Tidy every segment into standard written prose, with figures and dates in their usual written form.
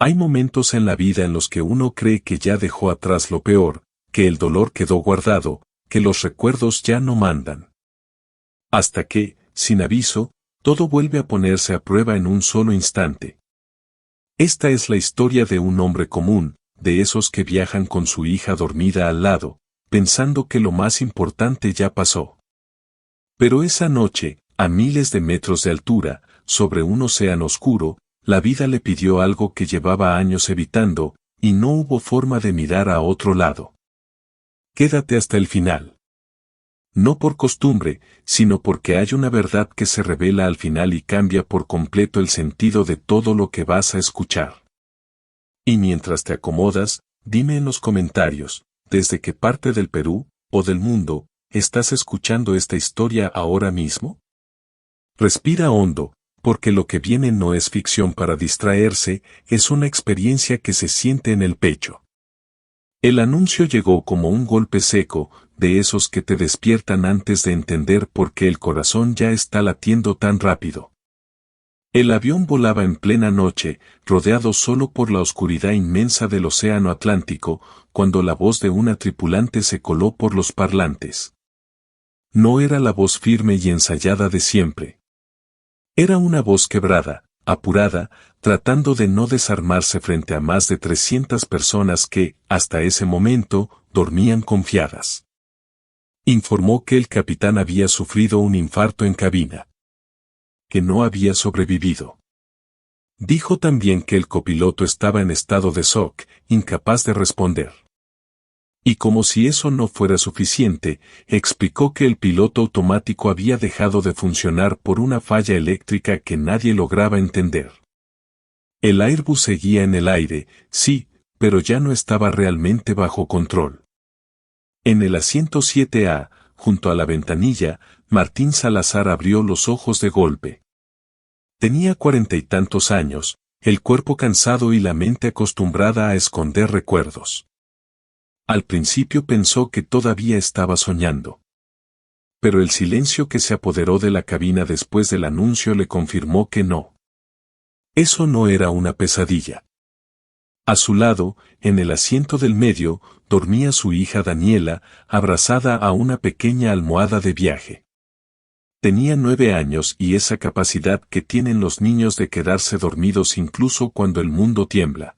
Hay momentos en la vida en los que uno cree que ya dejó atrás lo peor, que el dolor quedó guardado, que los recuerdos ya no mandan. Hasta que, sin aviso, todo vuelve a ponerse a prueba en un solo instante. Esta es la historia de un hombre común, de esos que viajan con su hija dormida al lado, pensando que lo más importante ya pasó. Pero esa noche, a miles de metros de altura, sobre un océano oscuro, la vida le pidió algo que llevaba años evitando, y no hubo forma de mirar a otro lado. Quédate hasta el final. No por costumbre, sino porque hay una verdad que se revela al final y cambia por completo el sentido de todo lo que vas a escuchar. Y mientras te acomodas, dime en los comentarios, ¿desde qué parte del Perú, o del mundo, estás escuchando esta historia ahora mismo? Respira hondo, porque lo que viene no es ficción para distraerse, es una experiencia que se siente en el pecho. El anuncio llegó como un golpe seco, de esos que te despiertan antes de entender por qué el corazón ya está latiendo tan rápido. El avión volaba en plena noche, rodeado solo por la oscuridad inmensa del océano Atlántico, cuando la voz de una tripulante se coló por los parlantes. No era la voz firme y ensayada de siempre. Era una voz quebrada, apurada, tratando de no desarmarse frente a más de 300 personas que, hasta ese momento, dormían confiadas. Informó que el capitán había sufrido un infarto en cabina. Que no había sobrevivido. Dijo también que el copiloto estaba en estado de shock, incapaz de responder. Y como si eso no fuera suficiente, explicó que el piloto automático había dejado de funcionar por una falla eléctrica que nadie lograba entender. El Airbus seguía en el aire, sí, pero ya no estaba realmente bajo control. En el asiento 7A, junto a la ventanilla, Martín Salazar abrió los ojos de golpe. Tenía 40 y tantos años, el cuerpo cansado y la mente acostumbrada a esconder recuerdos. Al principio pensó que todavía estaba soñando. Pero el silencio que se apoderó de la cabina después del anuncio le confirmó que no. Eso no era una pesadilla. A su lado, en el asiento del medio, dormía su hija Daniela, abrazada a una pequeña almohada de viaje. Tenía 9 años y esa capacidad que tienen los niños de quedarse dormidos incluso cuando el mundo tiembla.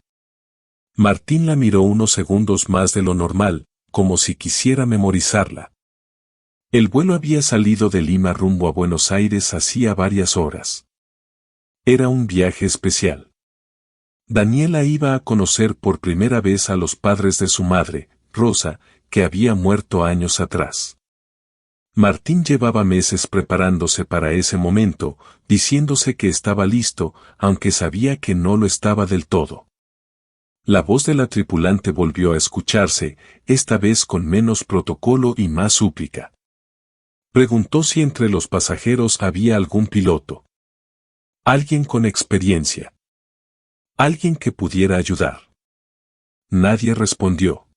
Martín la miró unos segundos más de lo normal, como si quisiera memorizarla. El vuelo había salido de Lima rumbo a Buenos Aires hacía varias horas. Era un viaje especial. Daniela iba a conocer por primera vez a los padres de su madre, Rosa, que había muerto años atrás. Martín llevaba meses preparándose para ese momento, diciéndose que estaba listo, aunque sabía que no lo estaba del todo. La voz de la tripulante volvió a escucharse, esta vez con menos protocolo y más súplica. Preguntó si entre los pasajeros había algún piloto. Alguien con experiencia. Alguien que pudiera ayudar. Nadie respondió.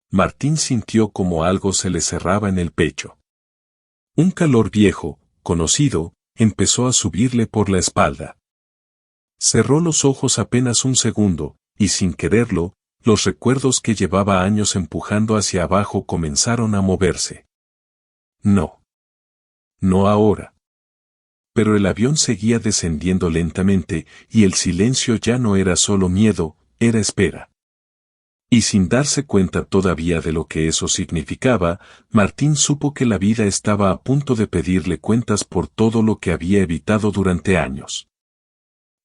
Martín sintió como algo se le cerraba en el pecho. Un calor viejo, conocido, empezó a subirle por la espalda. Cerró los ojos apenas un segundo, y sin quererlo, los recuerdos que llevaba años empujando hacia abajo comenzaron a moverse. No. No ahora. Pero el avión seguía descendiendo lentamente, y el silencio ya no era solo miedo, era espera. Y sin darse cuenta todavía de lo que eso significaba, Martín supo que la vida estaba a punto de pedirle cuentas por todo lo que había evitado durante años.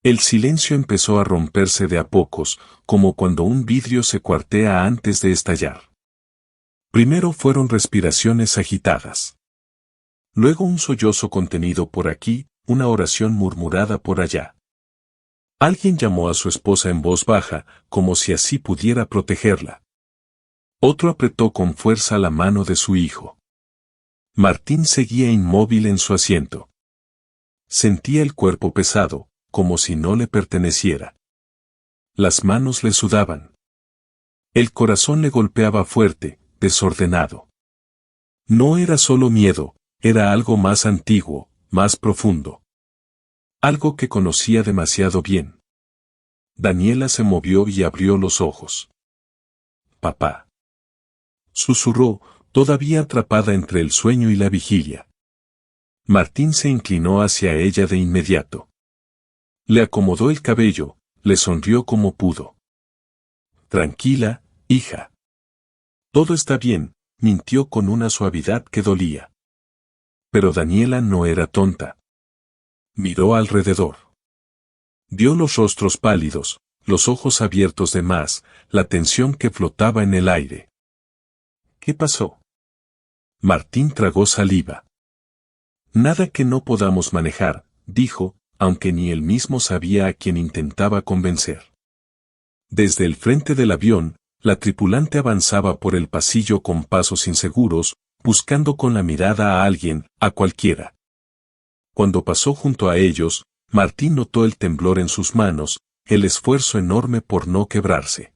El silencio empezó a romperse de a pocos, como cuando un vidrio se cuartea antes de estallar. Primero fueron respiraciones agitadas. Luego un sollozo contenido por aquí, una oración murmurada por allá. Alguien llamó a su esposa en voz baja, como si así pudiera protegerla. Otro apretó con fuerza la mano de su hijo. Martín seguía inmóvil en su asiento. Sentía el cuerpo pesado, como si no le perteneciera. Las manos le sudaban. El corazón le golpeaba fuerte, desordenado. No era solo miedo, era algo más antiguo, más profundo. Algo que conocía demasiado bien. Daniela se movió y abrió los ojos. «Papá», susurró, todavía atrapada entre el sueño y la vigilia. Martín se inclinó hacia ella de inmediato. Le acomodó el cabello, le sonrió como pudo. «Tranquila, hija. Todo está bien», mintió con una suavidad que dolía. Pero Daniela no era tonta. Miró alrededor. Vio los rostros pálidos, los ojos abiertos de más, la tensión que flotaba en el aire. ¿Qué pasó? Martín tragó saliva. «Nada que no podamos manejar», dijo, aunque ni él mismo sabía a quién intentaba convencer. Desde el frente del avión, la tripulante avanzaba por el pasillo con pasos inseguros, buscando con la mirada a alguien, a cualquiera. Cuando pasó junto a ellos, Martín notó el temblor en sus manos, el esfuerzo enorme por no quebrarse.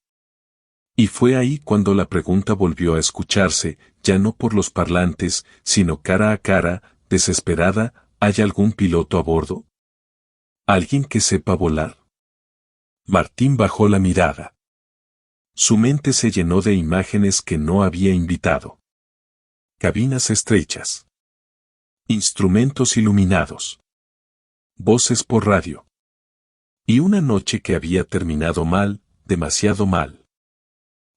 Y fue ahí cuando la pregunta volvió a escucharse, ya no por los parlantes, sino cara a cara, desesperada: ¿hay algún piloto a bordo? ¿Alguien que sepa volar? Martín bajó la mirada. Su mente se llenó de imágenes que no había invitado. Cabinas estrechas. Instrumentos iluminados. Voces por radio. Y una noche que había terminado mal, demasiado mal.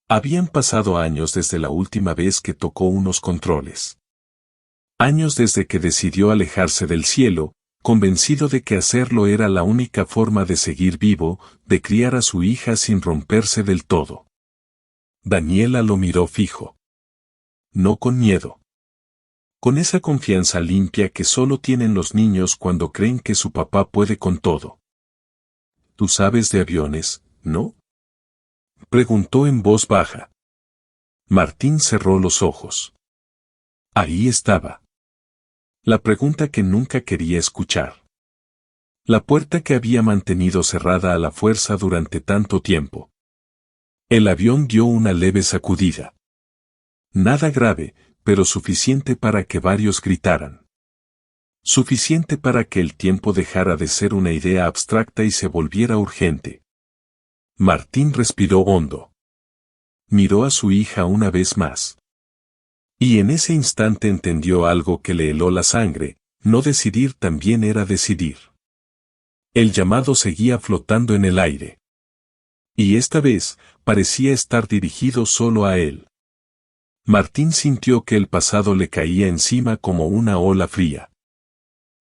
Habían pasado años desde la última vez que tocó unos controles. Años desde que decidió alejarse del cielo, convencido de que hacerlo era la única forma de seguir vivo, de criar a su hija sin romperse del todo. Daniela lo miró fijo. No con miedo. Con esa confianza limpia que solo tienen los niños cuando creen que su papá puede con todo. «¿Tú sabes de aviones, no?», preguntó en voz baja. Martín cerró los ojos. Ahí estaba. La pregunta que nunca quería escuchar. La puerta que había mantenido cerrada a la fuerza durante tanto tiempo. El avión dio una leve sacudida. Nada grave, pero suficiente para que varios gritaran. Suficiente para que el tiempo dejara de ser una idea abstracta y se volviera urgente. Martín respiró hondo. Miró a su hija una vez más. Y en ese instante entendió algo que le heló la sangre: no decidir también era decidir. El llamado seguía flotando en el aire. Y esta vez, parecía estar dirigido solo a él. Martín sintió que el pasado le caía encima como una ola fría.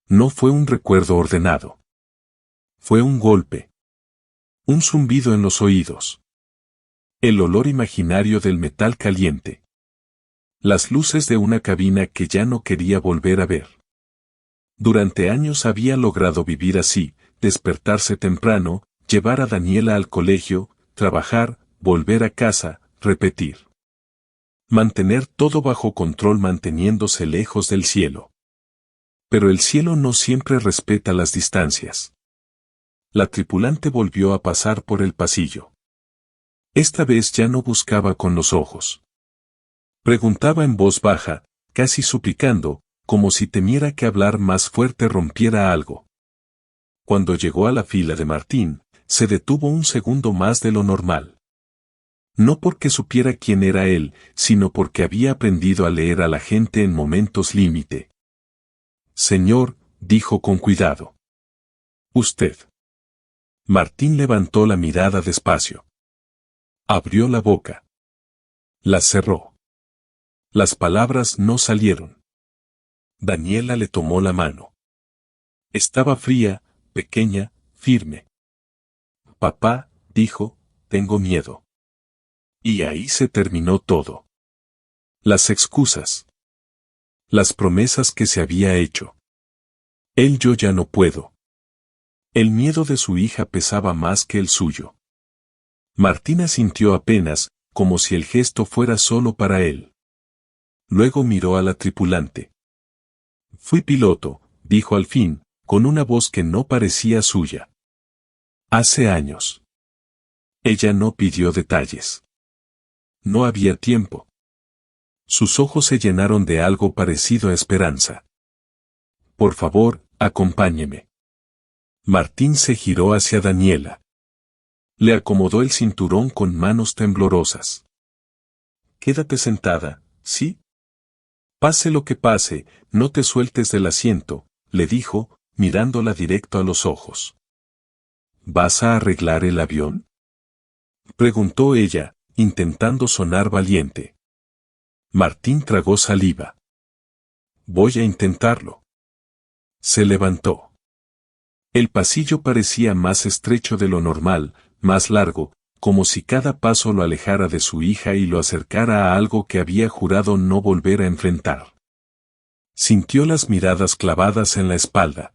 No fue un recuerdo ordenado. Fue un golpe. Un zumbido en los oídos. El olor imaginario del metal caliente. Las luces de una cabina que ya no quería volver a ver. Durante años había logrado vivir así: despertarse temprano, llevar a Daniela al colegio, trabajar, volver a casa, repetir. Mantener todo bajo control manteniéndose lejos del cielo. Pero el cielo no siempre respeta las distancias. La tripulante volvió a pasar por el pasillo. Esta vez ya no buscaba con los ojos. Preguntaba en voz baja, casi suplicando, como si temiera que hablar más fuerte rompiera algo. Cuando llegó a la fila de Martín, se detuvo un segundo más de lo normal. No porque supiera quién era él, sino porque había aprendido a leer a la gente en momentos límite. «Señor», dijo con cuidado. «Usted». Martín levantó la mirada despacio. Abrió la boca. La cerró. Las palabras no salieron. Daniela le tomó la mano. Estaba fría, pequeña, firme. «Papá», dijo, «tengo miedo». Y ahí se terminó todo. Las excusas. Las promesas que se había hecho. Yo ya no puedo. El miedo de su hija pesaba más que el suyo. Martina sintió apenas, como si el gesto fuera solo para él. Luego miró a la tripulante. «Fui piloto», dijo al fin, con una voz que no parecía suya. «Hace años». Ella no pidió detalles. No había tiempo. Sus ojos se llenaron de algo parecido a esperanza. «Por favor, acompáñeme». Martín se giró hacia Daniela. Le acomodó el cinturón con manos temblorosas. Quédate sentada, ¿sí? Pase lo que pase, no te sueltes del asiento, le dijo, mirándola directo a los ojos. ¿Vas a arreglar el avión?, preguntó ella, intentando sonar valiente. Martín tragó saliva. Voy a intentarlo. Se levantó. El pasillo parecía más estrecho de lo normal, más largo, como si cada paso lo alejara de su hija y lo acercara a algo que había jurado no volver a enfrentar. Sintió las miradas clavadas en la espalda.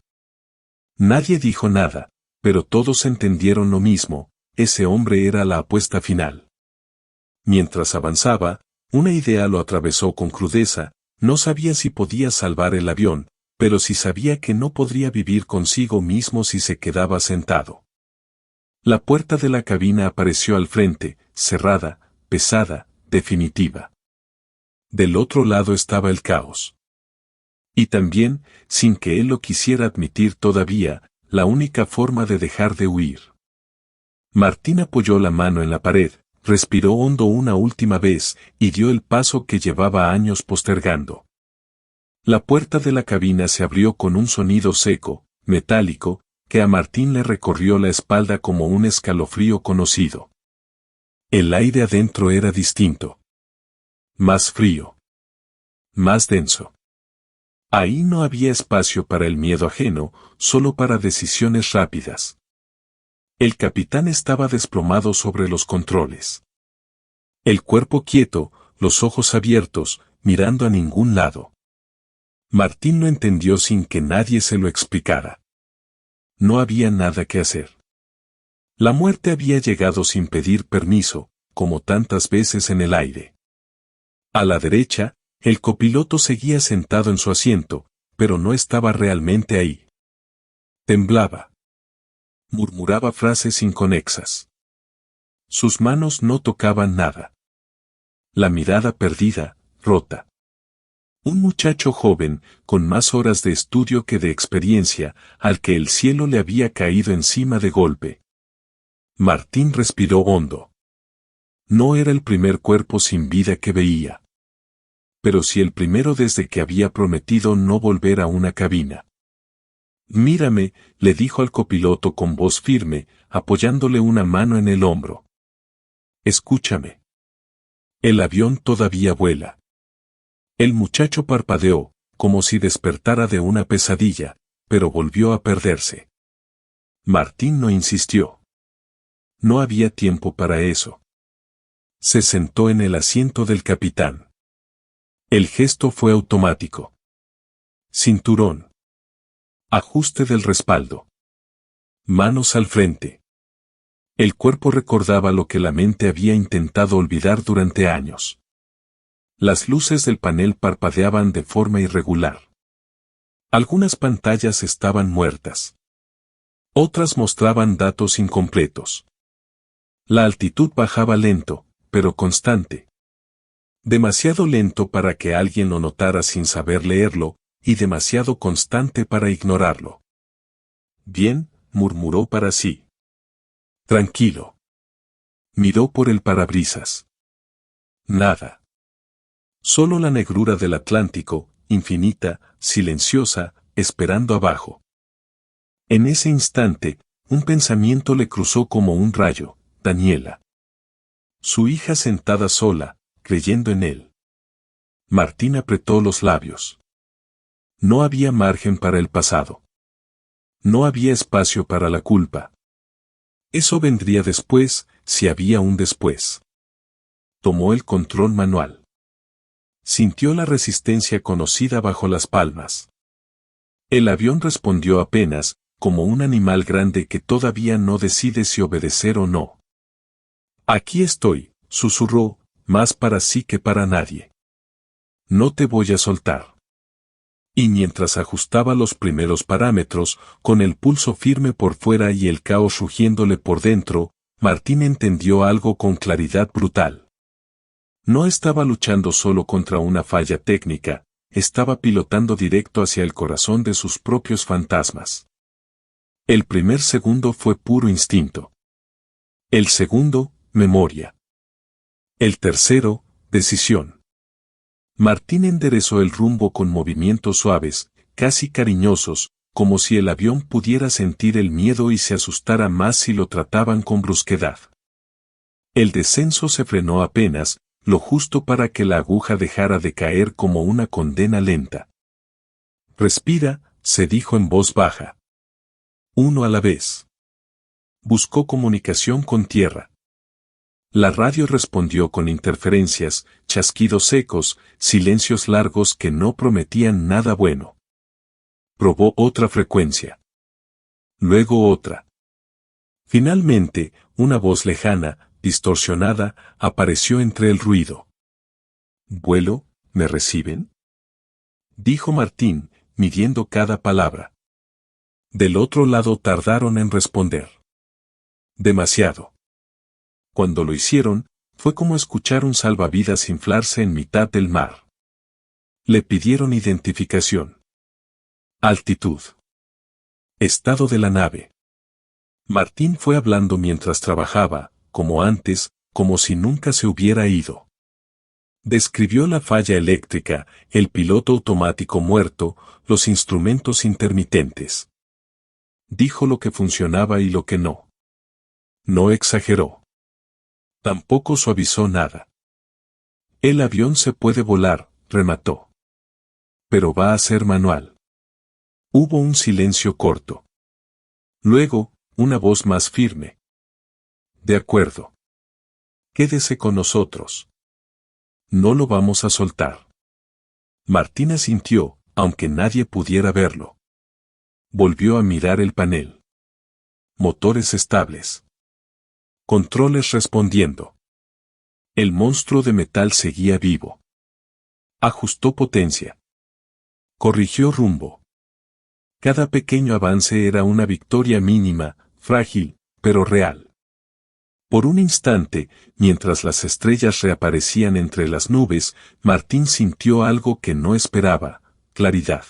Nadie dijo nada, pero todos entendieron lo mismo, ese hombre era la apuesta final. Mientras avanzaba, una idea lo atravesó con crudeza, no sabía si podía salvar el avión, pero sí sabía que no podría vivir consigo mismo si se quedaba sentado. La puerta de la cabina apareció al frente, cerrada, pesada, definitiva. Del otro lado estaba el caos. Y también, sin que él lo quisiera admitir todavía, la única forma de dejar de huir. Martín apoyó la mano en la pared, respiró hondo una última vez y dio el paso que llevaba años postergando. La puerta de la cabina se abrió con un sonido seco, metálico, que a Martín le recorrió la espalda como un escalofrío conocido. El aire adentro era distinto. Más frío. Más denso. Ahí no había espacio para el miedo ajeno, solo para decisiones rápidas. El capitán estaba desplomado sobre los controles. El cuerpo quieto, los ojos abiertos, mirando a ningún lado. Martín lo entendió sin que nadie se lo explicara. No había nada que hacer. La muerte había llegado sin pedir permiso, como tantas veces en el aire. A la derecha, el copiloto seguía sentado en su asiento, pero no estaba realmente ahí. Temblaba. Murmuraba frases inconexas. Sus manos no tocaban nada. La mirada perdida, rota. Un muchacho joven, con más horas de estudio que de experiencia, al que el cielo le había caído encima de golpe. Martín respiró hondo. No era el primer cuerpo sin vida que veía. Pero sí el primero desde que había prometido no volver a una cabina. Mírame, le dijo al copiloto con voz firme, apoyándole una mano en el hombro. Escúchame. El avión todavía vuela. El muchacho parpadeó, como si despertara de una pesadilla, pero volvió a perderse. Martín no insistió. No había tiempo para eso. Se sentó en el asiento del capitán. El gesto fue automático. Cinturón. Ajuste del respaldo. Manos al frente. El cuerpo recordaba lo que la mente había intentado olvidar durante años. Las luces del panel parpadeaban de forma irregular. Algunas pantallas estaban muertas. Otras mostraban datos incompletos. La altitud bajaba lento, pero constante. Demasiado lento para que alguien lo notara sin saber leerlo, y demasiado constante para ignorarlo. Bien, murmuró para sí. Tranquilo. Miró por el parabrisas. Nada. Solo la negrura del Atlántico, infinita, silenciosa, esperando abajo. En ese instante, un pensamiento le cruzó como un rayo, Daniela. Su hija sentada sola, creyendo en él. Martín apretó los labios. No había margen para el pasado. No había espacio para la culpa. Eso vendría después, si había un después. Tomó el control manual. Sintió la resistencia conocida bajo las palmas. El avión respondió apenas, como un animal grande que todavía no decide si obedecer o no. Aquí estoy, susurró, más para sí que para nadie. No te voy a soltar. Y mientras ajustaba los primeros parámetros, con el pulso firme por fuera y el caos rugiéndole por dentro, Martín entendió algo con claridad brutal. No estaba luchando solo contra una falla técnica, estaba pilotando directo hacia el corazón de sus propios fantasmas. El primer segundo fue puro instinto. El segundo, memoria. El tercero, decisión. Martín enderezó el rumbo con movimientos suaves, casi cariñosos, como si el avión pudiera sentir el miedo y se asustara más si lo trataban con brusquedad. El descenso se frenó apenas, lo justo para que la aguja dejara de caer como una condena lenta. Respira, se dijo en voz baja. Uno a la vez. Buscó comunicación con tierra. La radio respondió con interferencias, chasquidos secos, silencios largos que no prometían nada bueno. Probó otra frecuencia. Luego otra. Finalmente, una voz lejana, distorsionada, apareció entre el ruido. «¿Vuelo? ¿Me reciben?», dijo Martín, midiendo cada palabra. Del otro lado tardaron en responder. Demasiado. Cuando lo hicieron, fue como escuchar un salvavidas inflarse en mitad del mar. Le pidieron identificación. Altitud. Estado de la nave. Martín fue hablando mientras trabajaba, como antes, como si nunca se hubiera ido. Describió la falla eléctrica, el piloto automático muerto, los instrumentos intermitentes. Dijo lo que funcionaba y lo que no. No exageró. Tampoco suavizó nada. El avión se puede volar, remató. Pero va a ser manual. Hubo un silencio corto. Luego, una voz más firme. De acuerdo. Quédese con nosotros. No lo vamos a soltar. Martín asintió, aunque nadie pudiera verlo. Volvió a mirar el panel. Motores estables. Controles respondiendo. El monstruo de metal seguía vivo. Ajustó potencia. Corrigió rumbo. Cada pequeño avance era una victoria mínima, frágil, pero real. Por un instante, mientras las estrellas reaparecían entre las nubes, Martín sintió algo que no esperaba: claridad.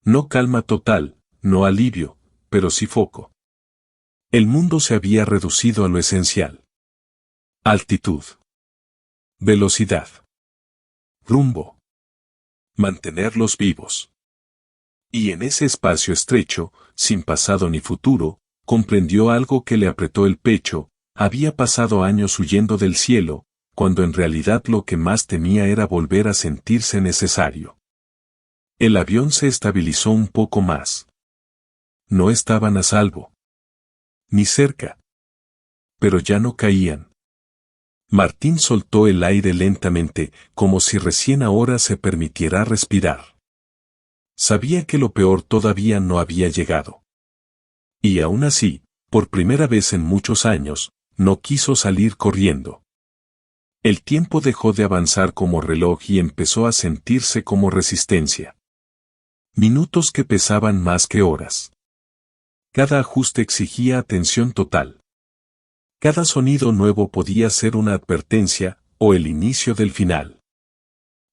No calma total, no alivio, pero sí foco. El mundo se había reducido a lo esencial. Altitud. Velocidad. Rumbo. Mantenerlos vivos. Y en ese espacio estrecho, sin pasado ni futuro, comprendió algo que le apretó el pecho. Había pasado años huyendo del cielo, cuando en realidad lo que más temía era volver a sentirse necesario. El avión se estabilizó un poco más. No estaban a salvo. Ni cerca. Pero ya no caían. Martín soltó el aire lentamente, como si recién ahora se permitiera respirar. Sabía que lo peor todavía no había llegado. Y aún así, por primera vez en muchos años, no quiso salir corriendo. El tiempo dejó de avanzar como reloj y empezó a sentirse como resistencia. Minutos que pesaban más que horas. Cada ajuste exigía atención total. Cada sonido nuevo podía ser una advertencia, o el inicio del final.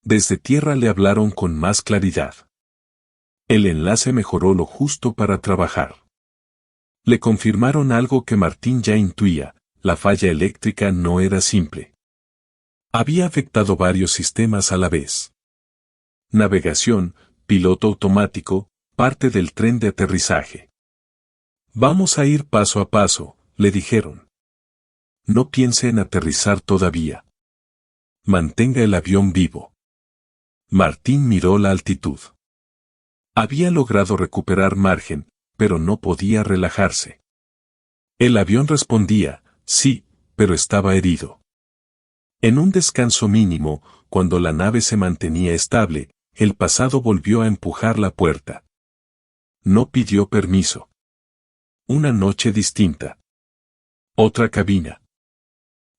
Desde tierra le hablaron con más claridad. El enlace mejoró lo justo para trabajar. Le confirmaron algo que Martín ya intuía: la falla eléctrica no era simple. Había afectado varios sistemas a la vez. Navegación, piloto automático, parte del tren de aterrizaje. Vamos a ir paso a paso, le dijeron. No piense en aterrizar todavía. Mantenga el avión vivo. Martín miró la altitud. Había logrado recuperar margen, pero no podía relajarse. El avión respondía, sí, pero estaba herido. En un descanso mínimo, cuando la nave se mantenía estable, el pasado volvió a empujar la puerta. No pidió permiso. Una noche distinta. Otra cabina.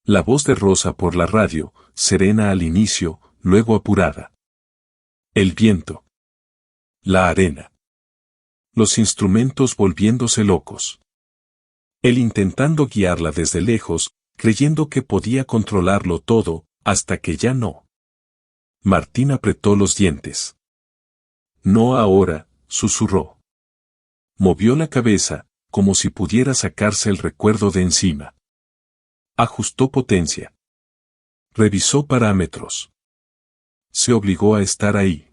La voz de Rosa por la radio, serena al inicio, luego apurada. El viento. La arena. Los instrumentos volviéndose locos. Él intentando guiarla desde lejos, creyendo que podía controlarlo todo, hasta que ya no. Martín apretó los dientes. No ahora, susurró. Movió la cabeza, como si pudiera sacarse el recuerdo de encima. Ajustó potencia. Revisó parámetros. Se obligó a estar ahí.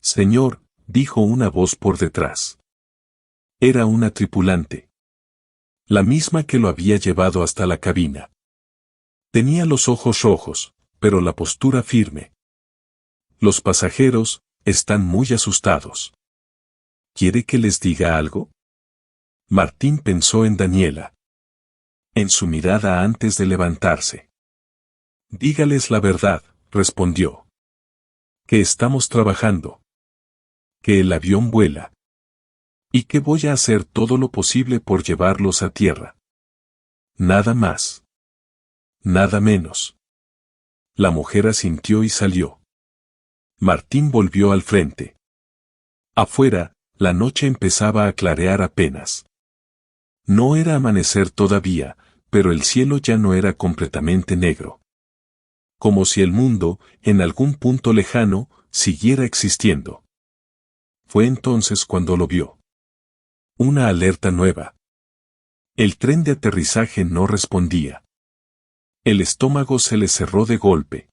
Señor, dijo una voz por detrás. Era una tripulante. La misma que lo había llevado hasta la cabina. Tenía los ojos rojos, pero la postura firme. Los pasajeros están muy asustados. ¿Quiere que les diga algo? Martín pensó en Daniela. En su mirada antes de levantarse. Dígales la verdad, respondió. Que estamos trabajando. Que el avión vuela. Y que voy a hacer todo lo posible por llevarlos a tierra. Nada más. Nada menos. La mujer asintió y salió. Martín volvió al frente. Afuera, la noche empezaba a clarear apenas. No era amanecer todavía, pero el cielo ya no era completamente negro. Como si el mundo, en algún punto lejano, siguiera existiendo. Fue entonces cuando lo vio. Una alerta nueva. El tren de aterrizaje no respondía. El estómago se le cerró de golpe.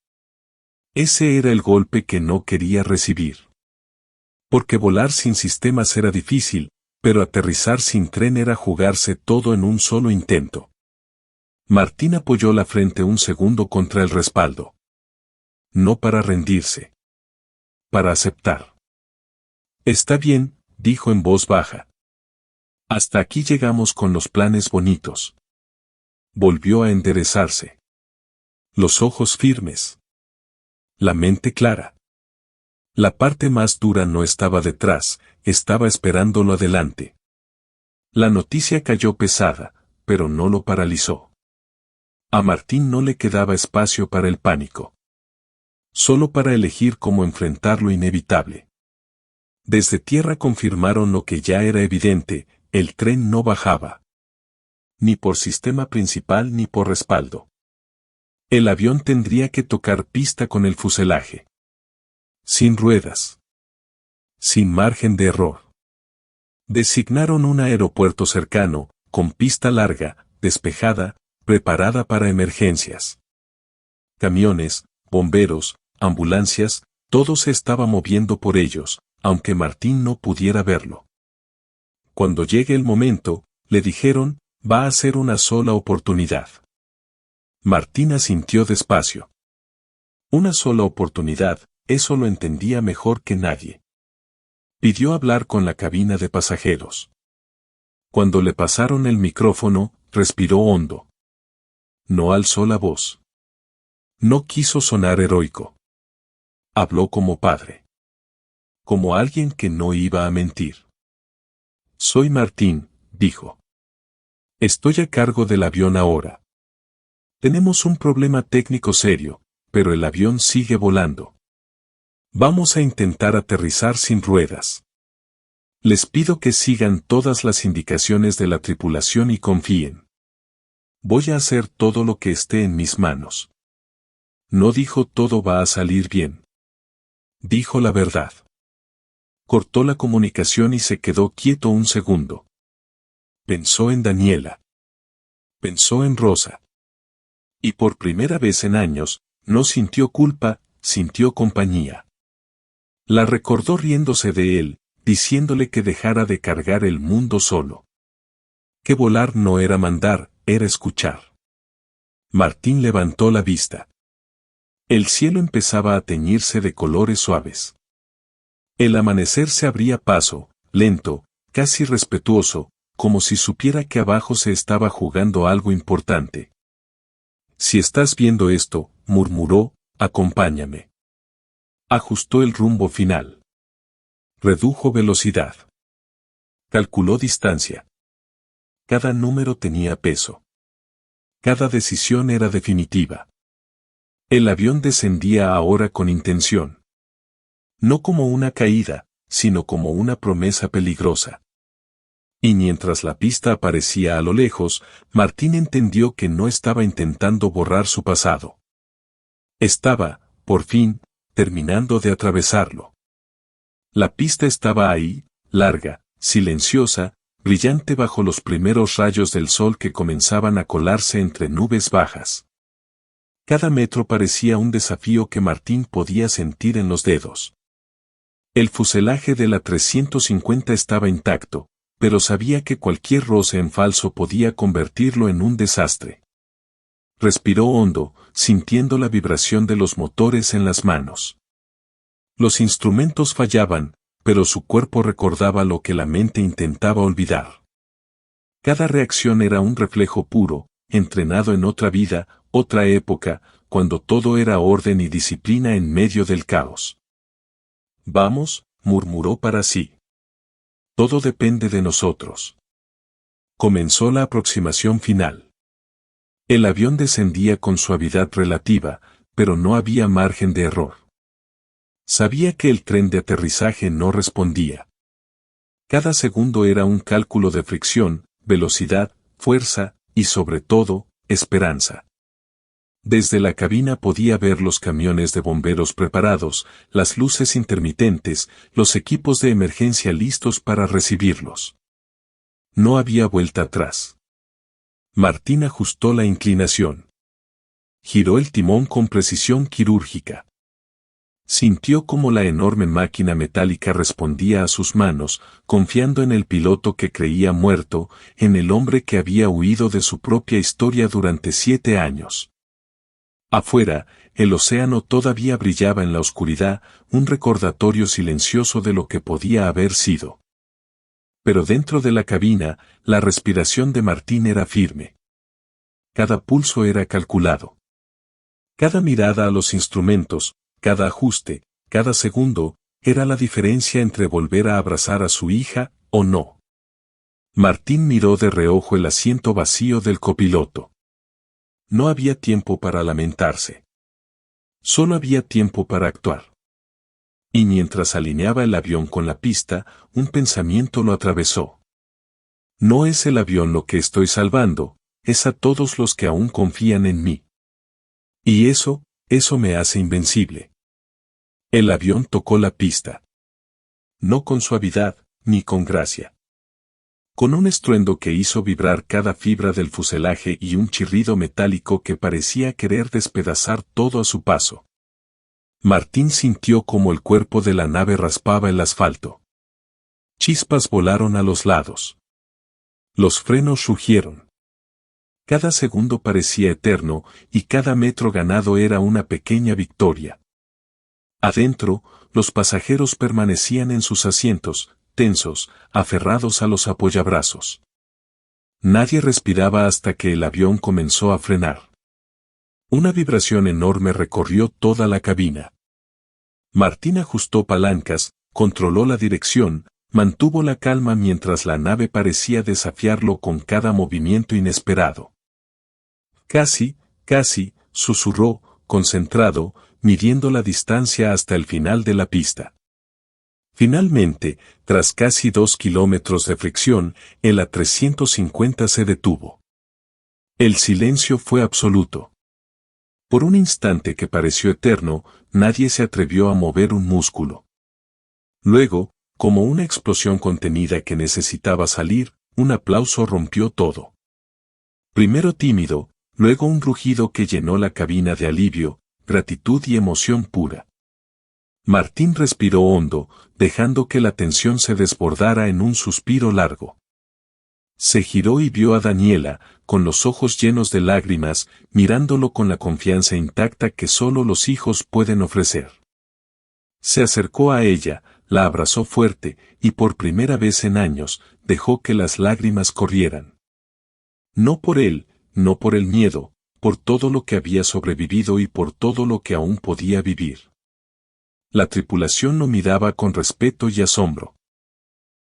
Ese era el golpe que no quería recibir. Porque volar sin sistemas era difícil, pero aterrizar sin tren era jugarse todo en un solo intento. Martín apoyó la frente un segundo contra el respaldo. No para rendirse. Para aceptar. Está bien, dijo en voz baja. Hasta aquí llegamos con los planes bonitos. Volvió a enderezarse. Los ojos firmes. La mente clara. La parte más dura no estaba detrás, estaba esperándolo adelante. La noticia cayó pesada, pero no lo paralizó. A Martín no le quedaba espacio para el pánico. Solo para elegir cómo enfrentar lo inevitable. Desde tierra confirmaron lo que ya era evidente, el tren no bajaba. Ni por sistema principal ni por respaldo. El avión tendría que tocar pista con el fuselaje. Sin ruedas. Sin margen de error. Designaron un aeropuerto cercano, con pista larga, despejada, preparada para emergencias. Camiones, bomberos, ambulancias, todo se estaba moviendo por ellos, aunque Martín no pudiera verlo. Cuando llegue el momento, le dijeron, va a ser una sola oportunidad. Martín asintió despacio. Una sola oportunidad, eso lo entendía mejor que nadie. Pidió hablar con la cabina de pasajeros. Cuando le pasaron el micrófono, respiró hondo. No alzó la voz. No quiso sonar heroico. Habló como padre. Como alguien que no iba a mentir. Soy Martín, dijo. Estoy a cargo del avión ahora. Tenemos un problema técnico serio, pero el avión sigue volando. Vamos a intentar aterrizar sin ruedas. Les pido que sigan todas las indicaciones de la tripulación y confíen. Voy a hacer todo lo que esté en mis manos. No dijo todo va a salir bien. Dijo la verdad. Cortó la comunicación y se quedó quieto un segundo. Pensó en Daniela. Pensó en Rosa. Y por primera vez en años, no sintió culpa, sintió compañía. La recordó riéndose de él, diciéndole que dejara de cargar el mundo solo. Que volar no era mandar, era escuchar. Martín levantó la vista. El cielo empezaba a teñirse de colores suaves. El amanecer se abría paso, lento, casi respetuoso, como si supiera que abajo se estaba jugando algo importante. Si estás viendo esto, murmuró, acompáñame. Ajustó el rumbo final. Redujo velocidad. Calculó distancia. Cada número tenía peso. Cada decisión era definitiva. El avión descendía ahora con intención. No como una caída, sino como una promesa peligrosa. Y mientras la pista aparecía a lo lejos, Martín entendió que no estaba intentando borrar su pasado. Estaba, por fin, terminando de atravesarlo. La pista estaba ahí, larga, silenciosa, brillante bajo los primeros rayos del sol que comenzaban a colarse entre nubes bajas. Cada metro parecía un desafío que Martín podía sentir en los dedos. El fuselaje de la 350 estaba intacto, pero sabía que cualquier roce en falso podía convertirlo en un desastre. Respiró hondo, sintiendo la vibración de los motores en las manos. Los instrumentos fallaban, pero su cuerpo recordaba lo que la mente intentaba olvidar. Cada reacción era un reflejo puro, entrenado en otra vida, otra época, cuando todo era orden y disciplina en medio del caos. Vamos, murmuró para sí. Todo depende de nosotros. Comenzó la aproximación final. El avión descendía con suavidad relativa, pero no había margen de error. Sabía que el tren de aterrizaje no respondía. Cada segundo era un cálculo de fricción, velocidad, fuerza, y sobre todo, esperanza. Desde la cabina podía ver los camiones de bomberos preparados, las luces intermitentes, los equipos de emergencia listos para recibirlos. No había vuelta atrás. Martín ajustó la inclinación. Giró el timón con precisión quirúrgica. Sintió cómo la enorme máquina metálica respondía a sus manos, confiando en el piloto que creía muerto, en el hombre que había huido de su propia historia durante 7 años. Afuera, el océano todavía brillaba en la oscuridad, un recordatorio silencioso de lo que podía haber sido. Pero dentro de la cabina, la respiración de Martín era firme. Cada pulso era calculado. Cada mirada a los instrumentos, cada ajuste, cada segundo, era la diferencia entre volver a abrazar a su hija o no. Martín miró de reojo el asiento vacío del copiloto. No había tiempo para lamentarse. Solo había tiempo para actuar. Y mientras alineaba el avión con la pista, un pensamiento lo atravesó. No es el avión lo que estoy salvando, es a todos los que aún confían en mí. Y eso me hace invencible. El avión tocó la pista. No con suavidad, ni con gracia. Con un estruendo que hizo vibrar cada fibra del fuselaje y un chirrido metálico que parecía querer despedazar todo a su paso. Martín sintió como el cuerpo de la nave raspaba el asfalto. Chispas volaron a los lados. Los frenos rugieron. Cada segundo parecía eterno, y cada metro ganado era una pequeña victoria. Adentro, los pasajeros permanecían en sus asientos, tensos, aferrados a los apoyabrazos. Nadie respiraba hasta que el avión comenzó a frenar. Una vibración enorme recorrió toda la cabina. Martín ajustó palancas, controló la dirección, mantuvo la calma mientras la nave parecía desafiarlo con cada movimiento inesperado. Casi, susurró, concentrado, midiendo la distancia hasta el final de la pista. Finalmente, tras casi 2 kilómetros de fricción, el A350 se detuvo. El silencio fue absoluto. Por un instante que pareció eterno, nadie se atrevió a mover un músculo. Luego, como una explosión contenida que necesitaba salir, un aplauso rompió todo. Primero tímido, luego un rugido que llenó la cabina de alivio, gratitud y emoción pura. Martín respiró hondo, dejando que la tensión se desbordara en un suspiro largo. Se giró y vio a Daniela, con los ojos llenos de lágrimas, mirándolo con la confianza intacta que solo los hijos pueden ofrecer. Se acercó a ella, la abrazó fuerte, y por primera vez en años, dejó que las lágrimas corrieran. No por él, no por el miedo, por todo lo que había sobrevivido y por todo lo que aún podía vivir. La tripulación lo miraba con respeto y asombro.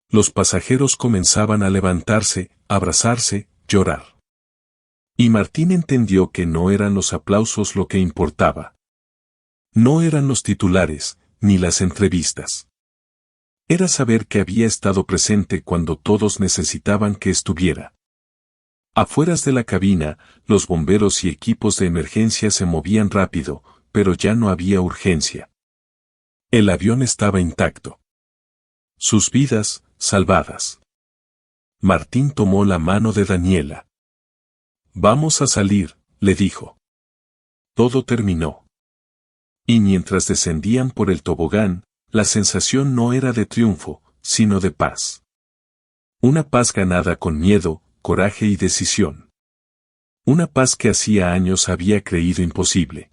Los pasajeros comenzaban a levantarse, abrazarse, llorar. Y Martín entendió que no eran los aplausos lo que importaba. No eran los titulares, ni las entrevistas. Era saber que había estado presente cuando todos necesitaban que estuviera. Afueras de la cabina, los bomberos y equipos de emergencia se movían rápido, pero ya no había urgencia. El avión estaba intacto. Sus vidas, salvadas. Martín tomó la mano de Daniela. Vamos a salir, le dijo. Todo terminó. Y mientras descendían por el tobogán, la sensación no era de triunfo, sino de paz. Una paz ganada con miedo, coraje y decisión. Una paz que hacía años había creído imposible.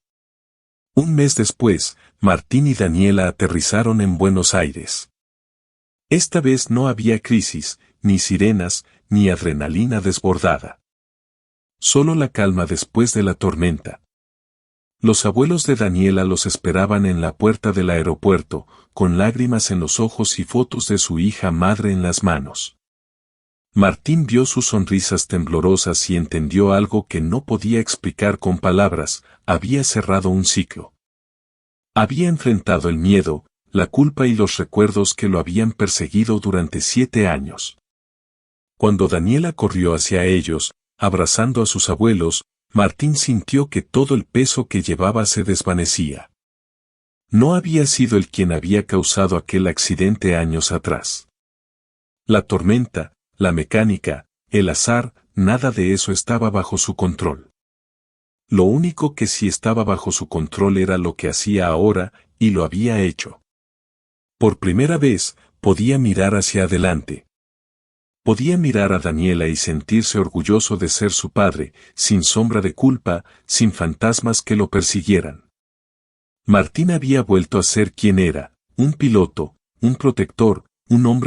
Un mes después, Martín y Daniela aterrizaron en Buenos Aires. Esta vez no había crisis, ni sirenas, ni adrenalina desbordada. Solo la calma después de la tormenta. Los abuelos de Daniela los esperaban en la puerta del aeropuerto, con lágrimas en los ojos y fotos de su hija madre en las manos. Martín vio sus sonrisas temblorosas y entendió algo que no podía explicar con palabras: había cerrado un ciclo. Había enfrentado el miedo, la culpa y los recuerdos que lo habían perseguido durante 7 años. Cuando Daniela corrió hacia ellos, abrazando a sus abuelos, Martín sintió que todo el peso que llevaba se desvanecía. No había sido él quien había causado aquel accidente años atrás. La tormenta, la mecánica, el azar, nada de eso estaba bajo su control. Lo único que sí estaba bajo su control era lo que hacía ahora, y lo había hecho. Por primera vez, podía mirar hacia adelante. Podía mirar a Daniela y sentirse orgulloso de ser su padre, sin sombra de culpa, sin fantasmas que lo persiguieran. Martín había vuelto a ser quien era: un piloto, un protector, un hombre